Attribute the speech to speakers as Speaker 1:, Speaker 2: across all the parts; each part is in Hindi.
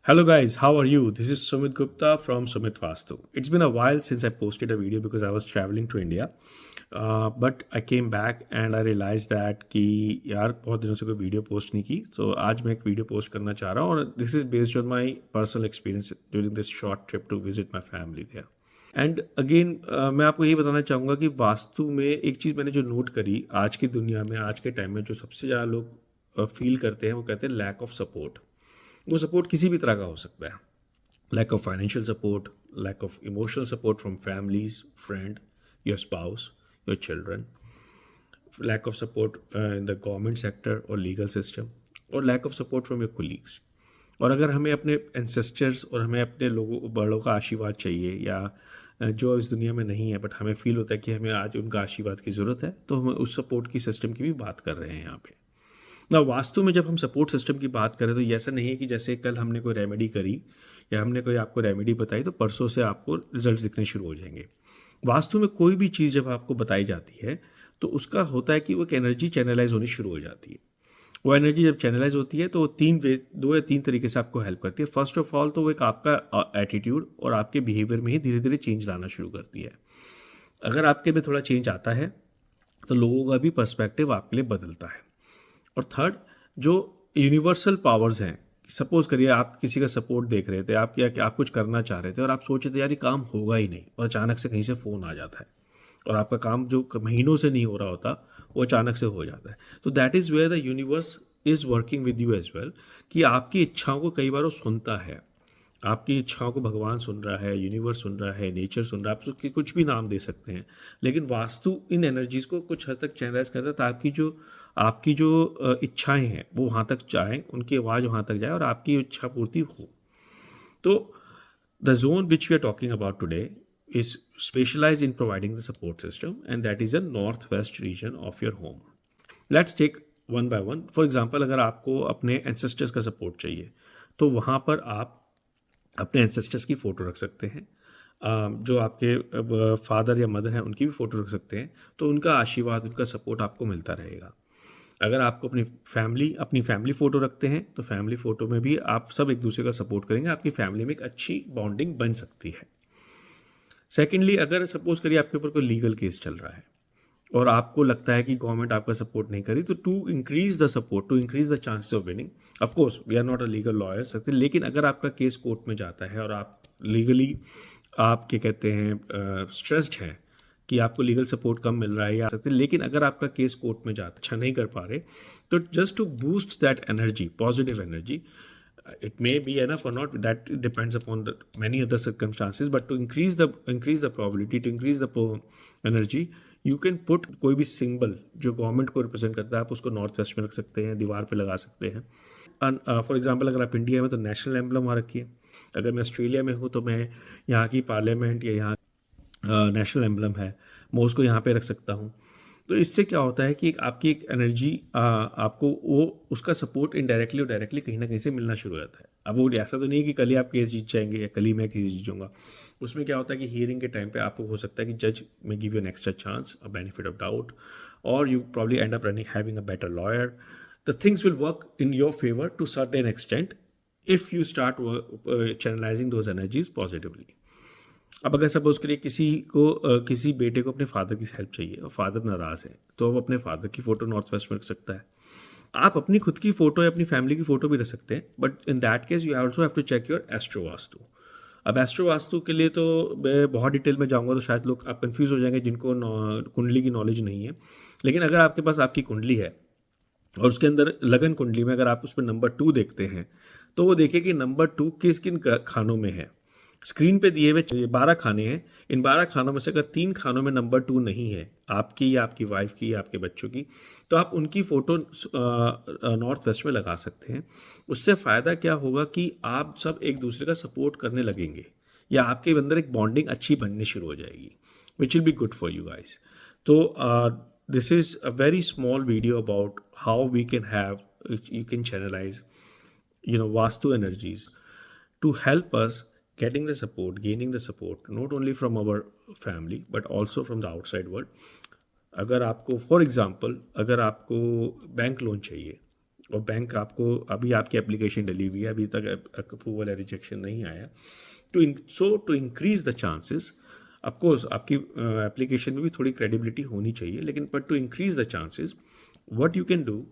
Speaker 1: Hello guys, how are you? This is Sumit Gupta from Sumit Vastu. It's been a while since I posted a video because I was traveling to India. But I came back and I realized that कि यार बहुत दिनों से कोई वीडियो पोस्ट नहीं की, तो आज मैं एक वीडियो पोस्ट करना चाह रहा हूँ और this is based on my personal experience during this short trip to visit my family there. And again मैं आपको यही बताना चाहूँगा कि वास्तु में एक चीज़ मैंने जो नोट करी आज की दुनिया में, आज के टाइम में जो सबसे ज़्यादा लोग फील करते हैं वो कहते हैं लैक ऑफ सपोर्ट। वो सपोर्ट किसी भी तरह का हो सकता है, lack of financial support, lack of emotional support from families, friend, your spouse, your children, lack of support in the government sector or legal system, और lack of support from your colleagues. और अगर हमें अपने एंसेस्टर्स और हमें अपने लोगों बड़ों का आशीर्वाद चाहिए या जो इस दुनिया में नहीं है बट हमें फील होता है कि हमें आज उनका आशीर्वाद की ज़रूरत है, तो हम उस सपोर्ट की सिस्टम की भी बात कर रहे हैं यहाँ पे ना। वास्तु में जब हम सपोर्ट सिस्टम की बात करें तो ये ऐसा नहीं है कि जैसे कल हमने कोई रेमेडी करी या हमने कोई आपको रेमेडी बताई तो परसों से आपको रिजल्ट दिखने शुरू हो जाएंगे। वास्तु में कोई भी चीज़ जब आपको बताई जाती है तो उसका होता है कि वो एक एनर्जी चैनलाइज होनी शुरू हो जाती है। वो एनर्जी जब चैनलाइज होती है तो वो दो या तीन तरीके से आपको हेल्प करती है। फर्स्ट ऑफ ऑल तो वो एक आपका एटीट्यूड और आपके बिहेवियर में ही धीरे धीरे चेंज लाना शुरू करती है। अगर आपके में थोड़ा चेंज आता है तो लोगों का भी पर्सपेक्टिव आपके लिए बदलता है। और थर्ड, जो यूनिवर्सल पावर्स हैं, सपोज करिए आप किसी का सपोर्ट देख रहे थे, आप या कि आप कुछ करना चाह रहे थे और आप सोच रहे थे यार ये काम होगा ही नहीं, और अचानक से कहीं से फ़ोन आ जाता है और आपका काम जो महीनों से नहीं हो रहा होता वो अचानक से हो जाता है। तो that is where the universe is working with you as well, कि आपकी इच्छाओं को कई बार वो सुनता है। आपकी इच्छाओं को भगवान सुन रहा है, यूनिवर्स सुन रहा है, नेचर सुन रहा है, आप उसकी कुछ भी नाम दे सकते हैं। लेकिन वास्तु इन एनर्जीज़ को कुछ हद तक चैनलाइज करता है ताकि जो आपकी जो इच्छाएं हैं वो वहाँ तक जाएं, उनकी आवाज़ वहाँ तक जाए और आपकी इच्छा पूर्ति हो। तो the zone which we are talking about today is specialize in providing the support system and that is a north west region of your home. Let's take one by one. For example, अगर आपको अपने एंसेस्टर्स का सपोर्ट चाहिए तो वहाँ पर आप अपने एंसेस्टर्स की फ़ोटो रख सकते हैं। जो आपके फादर या मदर हैं उनकी भी फ़ोटो रख सकते हैं, तो उनका आशीर्वाद, उनका सपोर्ट आपको मिलता रहेगा। अगर आपको अपनी फैमिली फ़ोटो रखते हैं तो फैमिली फ़ोटो में भी आप सब एक दूसरे का सपोर्ट करेंगे, आपकी फैमिली में एक अच्छी बॉन्डिंग बन सकती है। सेकेंडली, अगर सपोज करिए आपके ऊपर कोई लीगल केस चल रहा है और आपको लगता है कि गवर्नमेंट आपका सपोर्ट नहीं करी, तो to increase the support, to increase the chances of winning, of course we are not a legal lawyer सकते, लेकिन अगर आपका केस कोर्ट में जाता है और आप लीगली आप क्या कहते हैं स्ट्रेस्ड हैं कि आपको लीगल सपोर्ट कम मिल रहा है या सकते, लेकिन अगर आपका केस कोर्ट में जाता अच्छा नहीं कर पा रहे, तो just to boost that energy, positive energy, it may be enough or not, that depends upon the many other circumstances, but to increase the probability, to increase the energy, you can put कोई भी सिंबल जो गवर्नमेंट को रिप्रेजेंट करता है, आप उसको नॉर्थ वेस्ट में रख सकते हैं, दीवार पे लगा सकते हैं। फॉर एग्जांपल, अगर आप इंडिया में तो नेशनल एम्बलम वहाँ रखिए। अगर मैं ऑस्ट्रेलिया में हूँ तो मैं यहाँ की पार्लियामेंट या यहाँ नेशनल एम्बलम है, मैं उसको यहाँ पे रख सकता हूँ। तो इससे क्या होता है कि आपकी एक एनर्जी आपको वो उसका सपोर्ट इनडायरेक्टली और डायरेक्टली कहीं ना कहीं से मिलना शुरू हो जाता है। अब वो ऐसा तो नहीं है कि कल ही आप केस जीत जाएंगे या कल ही मैं केस जीत जाऊँगा। उसमें क्या होता है कि हियरिंग के टाइम पे आपको हो सकता है कि जज may give you an extra chance, a benefit of doubt, और you probably end up running having a better lawyer. The things will work in your favour to certain extent if you start channelising those energies positively. अब अगर सपोज करिए किसी बेटे को अपने फादर की हेल्प चाहिए और फादर नाराज़ है, तो वो अपने फादर की फ़ोटो नॉर्थ वेस्ट में रख सकता है। आप अपनी खुद की फ़ोटो या अपनी फैमिली की फ़ोटो भी रख सकते हैं, but in that case you also have to check your astro Vastu. अब एस्ट्रो वास्तु के लिए तो मैं बहुत डिटेल में जाऊँगा तो शायद लोग आप कन्फ्यूज़ हो जाएंगे जिनको कुंडली की नॉलेज नहीं है। लेकिन अगर आपके पास आपकी कुंडली है और उसके अंदर लगन कुंडली में अगर आप उस पर नंबर 2 देखते हैं, तो वो देखिए कि नंबर 2 किस किन खानों में है। स्क्रीन पे दिए हुए 12 खाने हैं, इन 12 खानों में से अगर 3 खानों में नंबर 2 नहीं है, आपकी या आपकी वाइफ की या आपके बच्चों की, तो आप उनकी फ़ोटो नॉर्थ वेस्ट में लगा सकते हैं। उससे फ़ायदा क्या होगा कि आप सब एक दूसरे का सपोर्ट करने लगेंगे या आपके अंदर एक बॉन्डिंग अच्छी बननी शुरू हो जाएगी, which will be good for you guys. तो this is a very small video about how we can have you can channelize vastu energies to help us getting the support, gaining the support not only from our family but also from the outside world. अगर आपको फॉर एग्जांपल अगर आपको बैंक लोन चाहिए और बैंक आपको अभी आपकी एप्लीकेशन डली हुई है, अभी तक अप्रूवल या रिजेक्शन नहीं आया, to increase the chances, of course आपकी एप्लीकेशन में भी थोड़ी क्रेडिबिलिटी होनी चाहिए, लेकिन but to increase the chances what you can do,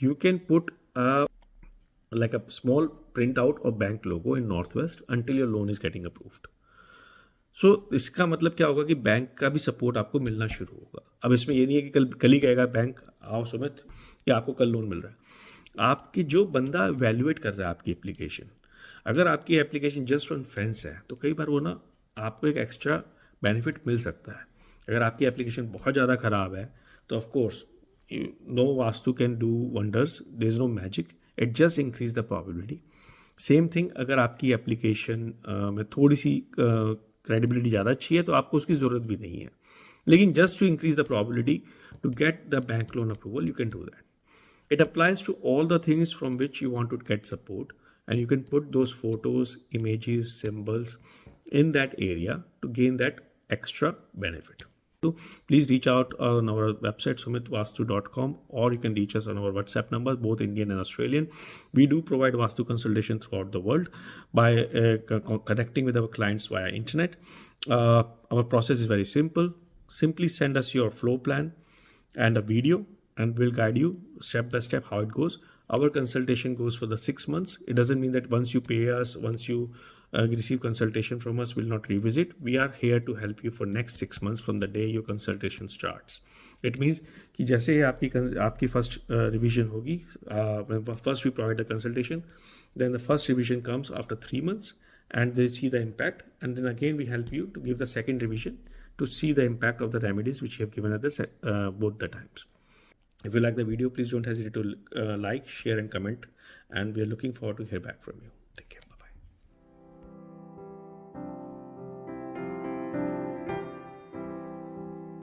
Speaker 1: you can put like a small printout of bank logo in Northwest until your loan is getting approved. सो इसका मतलब क्या होगा कि बैंक का भी सपोर्ट आपको मिलना शुरू होगा। अब इसमें ये नहीं है कि कल ही कहेगा बैंक आओ सुमित कि आपको कल लोन मिल रहा है। आपकी जो बंदा वैल्यूएट कर रहा है आपकी एप्लीकेशन, अगर आपकी एप्लीकेशन जस्ट ऑन फेंस है तो कई बार वो ना आपको एक एक्स्ट्रा बेनिफिट मिल सकता है। अगर आपकी एप्लीकेशन बहुत ज़्यादा ख़राब है तो of course no Vastu can do wonders, there is no magic, it just increase the probability. Same thing अगर आपकी एप्लीकेशन में थोड़ी सी क्रेडिबिलिटी ज़्यादा अच्छी है तो आपको उसकी ज़रूरत भी नहीं है, लेकिन just to increase the probability to get the bank loan approval you can do that. It applies to all the things from which you want to get support, and you can put those photos, images, symbols in that area to gain that extra benefit. So please reach out on our website sumitvastu.com, or you can reach us on our WhatsApp number, both Indian and Australian. We do provide Vastu consultation throughout the world by connecting with our clients via internet. Our process is very simple. Simply send us your flow plan and a video, and we'll guide you step by step how it goes. Our consultation goes for the 6 months. It doesn't mean that once you pay us, once you receive consultation from us, we'll not revisit. We are here to help you for next 6 months from the day your consultation starts. It means कि जैसे आपकी फर्स्ट रिविजन होगी, first we provide the consultation, then the first revision comes after 3 months, and they see the impact, and then again we help you to give the second revision to see the impact of the remedies which you have given at both the times. If you like the video, please don't hesitate to like, share and comment, and we are looking forward to hear back from you.